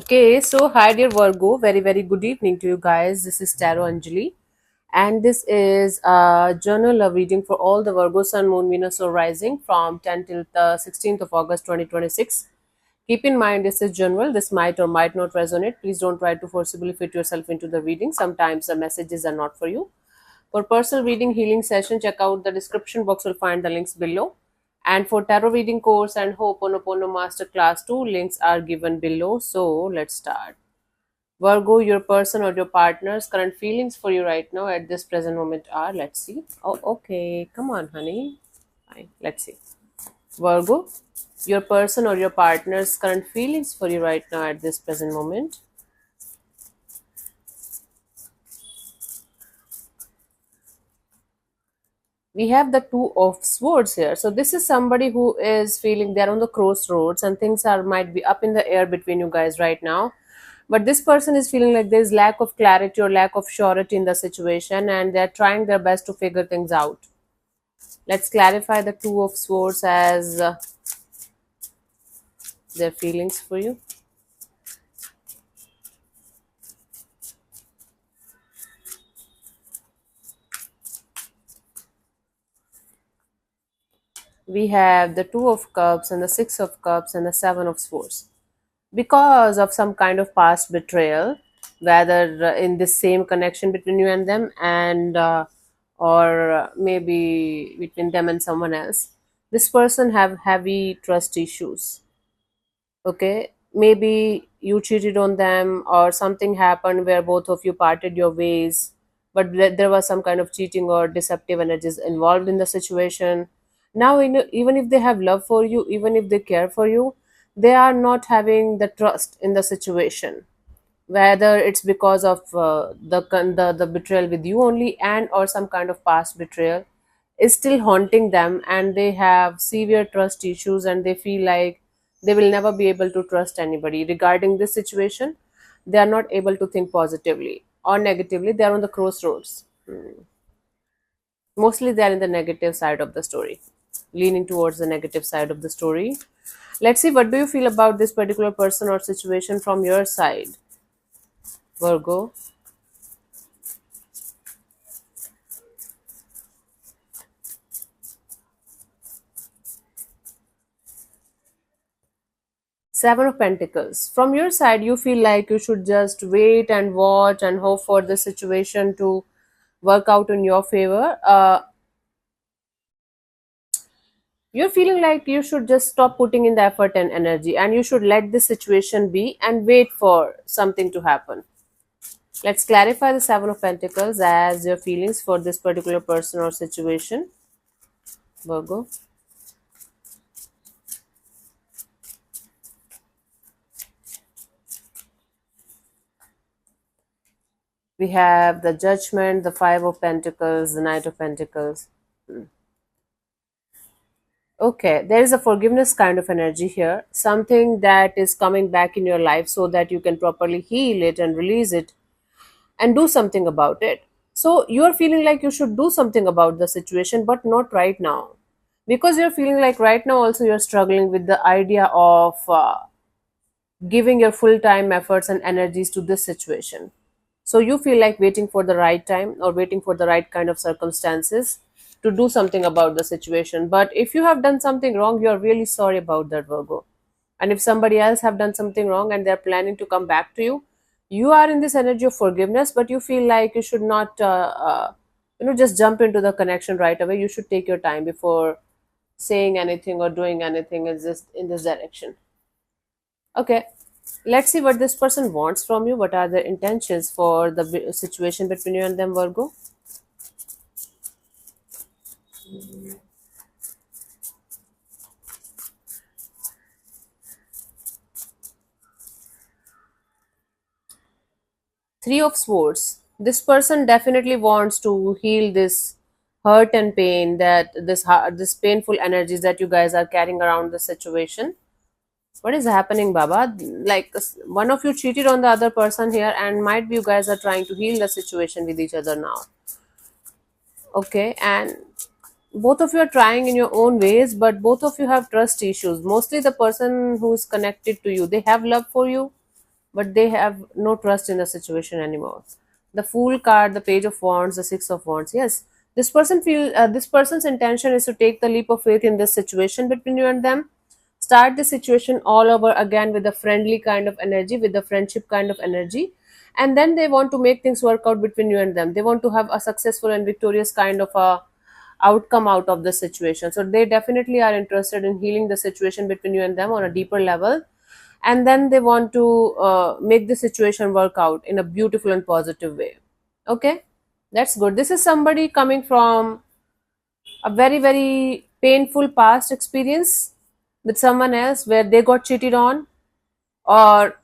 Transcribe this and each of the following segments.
Okay, so hi dear Virgo, very good evening to you guys. This is Tarot Anjali, and this is a journal of reading for all the Virgo Sun, Moon, Venus, or Rising from 10 till the 16th of August 2026. Keep in mind this is general, this might or might not resonate. Please don't try to forcibly fit yourself into the reading. Sometimes the messages are not for you. For personal reading healing session, check out the description box. Will find the links below. And for tarot reading course and Ho'oponopono Masterclass 2, links are given below. So let's start. Virgo, your person or your partner's current feelings for you right now at this present moment are, let's see. Oh, okay. Come on, honey. Fine. Let's see. Virgo, your person or your partner's current feelings for you right now at this present moment. We have the two of swords here. So this is somebody who is feeling they're on the crossroads and things are might be up in the air between you guys right now. But this person is feeling like there's lack of clarity or lack of surety in the situation, and they're trying their best to figure things out. Let's clarify the two of swords as their feelings for you. We have the two of cups and the six of cups and the seven of swords. Because of some kind of past betrayal, whether in this same connection between you and them, and or maybe between them and someone else, this person have heavy trust issues. Okay, maybe you cheated on them or something happened where both of you parted your ways, but there was some kind of cheating or deceptive energies involved in the situation. Now even if they have love for you, even if they care for you, they are not having the trust in the situation, whether it's because of the betrayal with you only, and or some kind of past betrayal is still haunting them, and they have severe trust issues, and they feel like they will never be able to trust anybody regarding this situation. They are not able to think positively or negatively. They are on the crossroads. Mostly they are in the negative side of the story, leaning towards the negative side of the story. Let's see, what do you feel about this particular person or situation from your side, Virgo? Seven of Pentacles. From your side, you feel like you should just wait and watch and hope for the situation to work out in your favor. You're feeling like you should just stop putting in the effort and energy, and you should let this situation be and wait for something to happen. Let's clarify the Seven of Pentacles as your feelings for this particular person or situation, Virgo. We have the Judgment, the Five of Pentacles, the Knight of Pentacles. Okay, there is a forgiveness kind of energy here, something that is coming back in your life so that you can properly heal it and release it and do something about it. So you are feeling like you should do something about the situation, but not right now. Because you're feeling like right now also you're struggling with the idea of giving your full time efforts and energies to this situation. So you feel like waiting for the right time or waiting for the right kind of circumstances to do something about the situation. But if you have done something wrong, you are really sorry about that, Virgo. And if somebody else have done something wrong and they're planning to come back to you, you are in this energy of forgiveness, but you feel like you should not just jump into the connection right away. You should take your time before saying anything or doing anything in this direction. Okay, let's see what this person wants from you. What are their intentions for the situation between you and them, Virgo? Three of Swords. This person definitely wants to heal this hurt and pain, that this painful energies that you guys are carrying around the situation. What is happening, Baba? Like one of you cheated on the other person here, and might be you guys are trying to heal the situation with each other now. Okay, and both of you are trying in your own ways, but both of you have trust issues. Mostly the person who is connected to you, they have love for you, but they have no trust in the situation anymore. The Fool card, the Page of Wands, the Six of Wands. Yes, this person's intention is to take the leap of faith in this situation between you and them. Start the situation all over again with a friendly kind of energy, with the friendship kind of energy, and then they want to make things work out between you and them. They want to have a successful and victorious kind of a outcome out of the situation. So they definitely are interested in healing the situation between you and them on a deeper level, and then they want to make the situation work out in a beautiful and positive way. Okay, that's good. This is somebody coming from a very very painful past experience with someone else where they got cheated on, or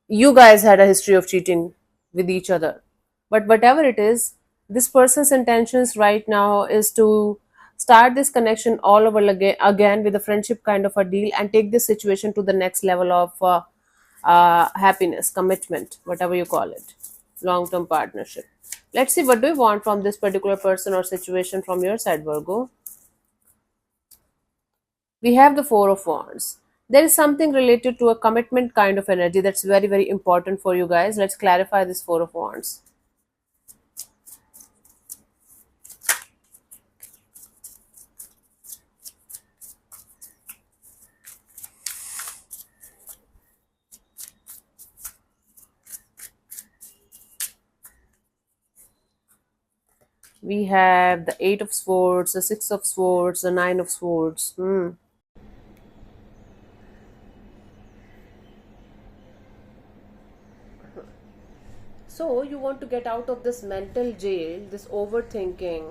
you guys had a history of cheating with each other. But whatever it is, this person's intentions right now is to start this connection all over again with a friendship kind of a deal, and take this situation to the next level of happiness, commitment, whatever you call it, long term partnership. Let's see, what do you want from this particular person or situation from your side, Virgo? We have the Four of Wands. There is something related to a commitment kind of energy that's very very important for you guys. Let's clarify this Four of Wands. We have the Eight of Swords, the Six of Swords, the Nine of Swords. So, you want to get out of this mental jail, this overthinking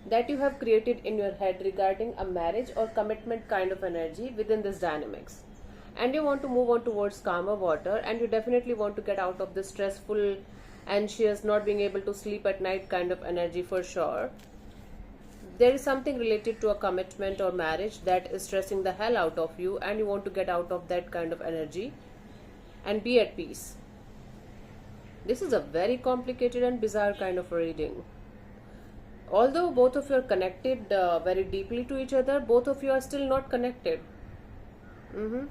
that you have created in your head regarding a marriage or commitment kind of energy within this dynamics. And you want to move on towards calmer water, and you definitely want to get out of this stressful, anxious, not being able to sleep at night kind of energy for sure. There is something related to a commitment or marriage that is stressing the hell out of you, and you want to get out of that kind of energy and be at peace. This is a very complicated and bizarre kind of a reading. Although both of you are connected very deeply to each other, both of you are still not connected. Mhm.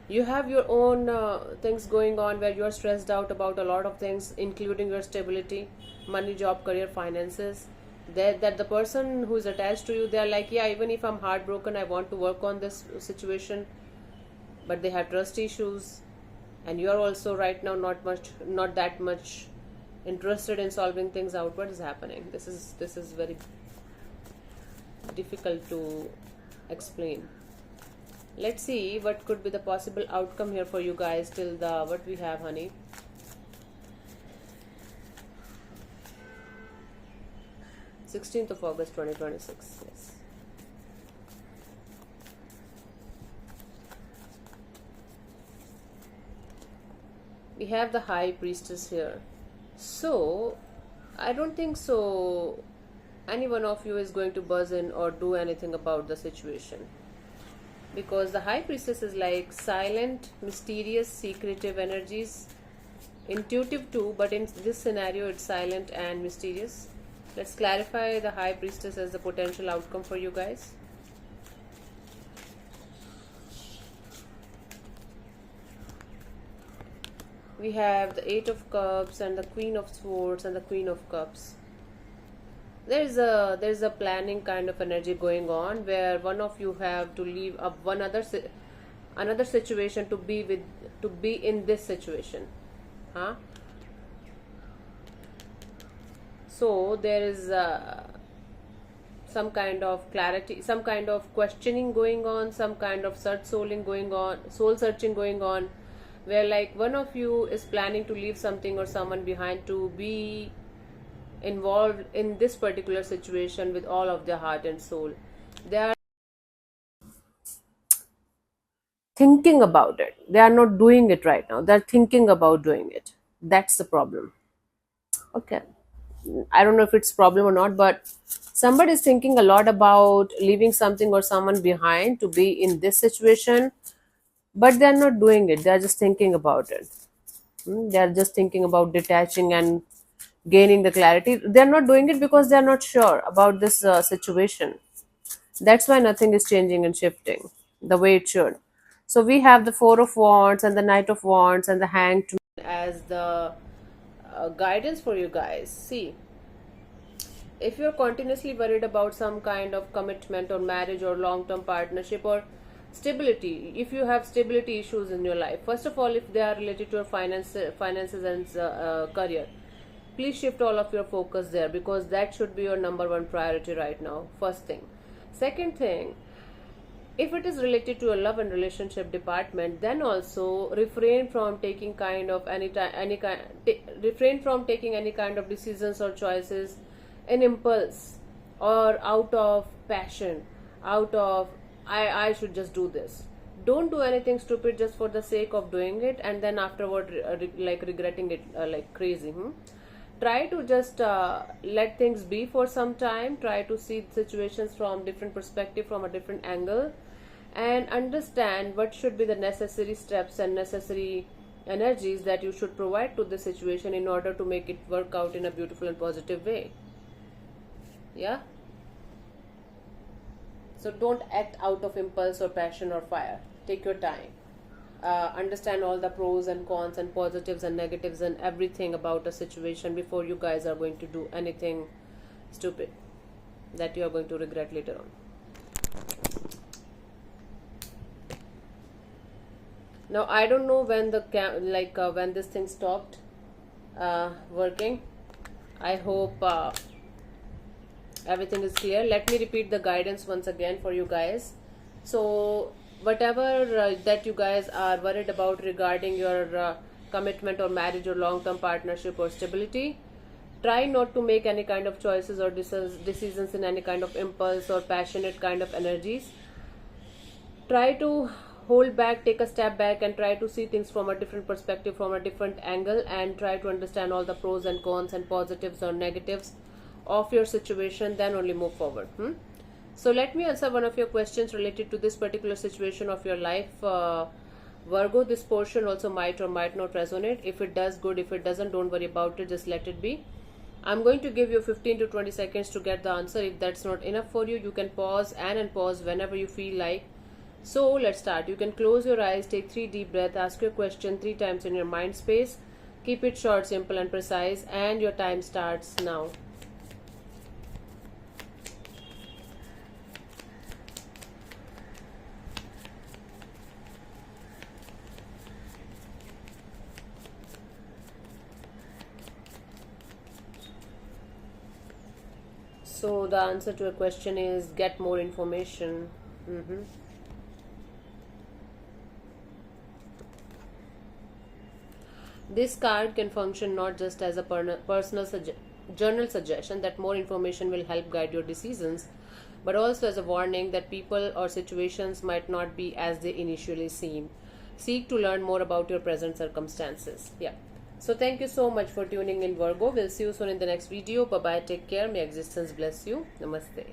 You have your own things going on where you are stressed out about a lot of things, including your stability, money, job, career, finances. That the person who is attached to you, they are like, yeah, even if I'm heartbroken, I want to work on this situation, but they have trust issues, and you are also right now not that much interested in solving things out. What is happening? This is very difficult to explain. Let's see what could be the possible outcome here for you guys till the what we have, honey. 16th of August 2026. Yes. We have the High Priestess here. So, I don't think so any one of you is going to buzz in or do anything about the situation, because the High Priestess is like silent, mysterious, secretive energies, intuitive too, but in this scenario it's silent and mysterious. Let's clarify the High Priestess as the potential outcome for you guys. We have the Eight of Cups and the Queen of Swords and the Queen of Cups. There's a planning kind of energy going on where one of you have to leave up another situation to be in this situation, huh? So there is some kind of clarity, some kind of questioning going on, some kind of soul searching going on, where like one of you is planning to leave something or someone behind to be involved in this particular situation with all of their heart and soul. They are thinking about it. They are not doing it right now. They're thinking about doing it. That's the problem. Okay. I don't know if it's problem or not, but somebody is thinking a lot about leaving something or someone behind to be in this situation, but they're not doing it. They're just thinking about it. They're just thinking about detaching and gaining the clarity. They're not doing it because they're not sure about this situation. That's why nothing is changing and shifting the way it should. So we have the Four of Wands and the Knight of Wands and the Hanged Man as the guidance for you guys. See, if you're continuously worried about some kind of commitment or marriage or long term partnership or stability, if you have stability issues in your life, first of all, if they are related to your finances and career, please shift all of your focus there, because that should be your number one priority right now. First thing. Second thing, if it is related to a love and relationship department, then also refrain from taking kind of refrain from taking any kind of decisions or choices in impulse or out of passion, out of I should just do this. Don't do anything stupid just for the sake of doing it and then afterward like regretting it like crazy. Try to just let things be for some time. Try to see situations from different perspective, from a different angle, and understand what should be the necessary steps and necessary energies that you should provide to the situation in order to make it work out in a beautiful and positive way. Yeah, so don't act out of impulse or passion or fire. Take your time. Understand all the pros and cons and positives and negatives and everything about a situation before you guys are going to do anything stupid that you are going to regret later on. Now I don't know when the when this thing stopped working. I hope everything is clear. Let me repeat the guidance once again for you guys. So whatever that you guys are worried about regarding your commitment or marriage or long-term partnership or stability, try not to make any kind of choices or decisions in any kind of impulse or passionate kind of energies. Try to hold back, take a step back, and try to see things from a different perspective, from a different angle, and try to understand all the pros and cons and positives or negatives of your situation. Then only move forward. So let me answer one of your questions related to this particular situation of your life, Virgo. This portion also might or might not resonate. If it does, good. If it doesn't, don't worry about it, just let it be. I'm going to give you 15 to 20 seconds to get the answer. If that's not enough for you, you can pause and unpause whenever you feel like. So let's start. You can close your eyes, take 3 deep breaths, ask your question 3 times in your mind space. Keep it short, simple and precise, and your time starts now. So the answer to a question is get more information. This card can function not just as a personal journal suggestion that more information will help guide your decisions, but also as a warning that people or situations might not be as they initially seem. Seek to learn more about your present circumstances. Yeah. So thank you so much for tuning in, Virgo. We'll see you soon in the next video. Bye bye. Take care. May existence bless you. Namaste.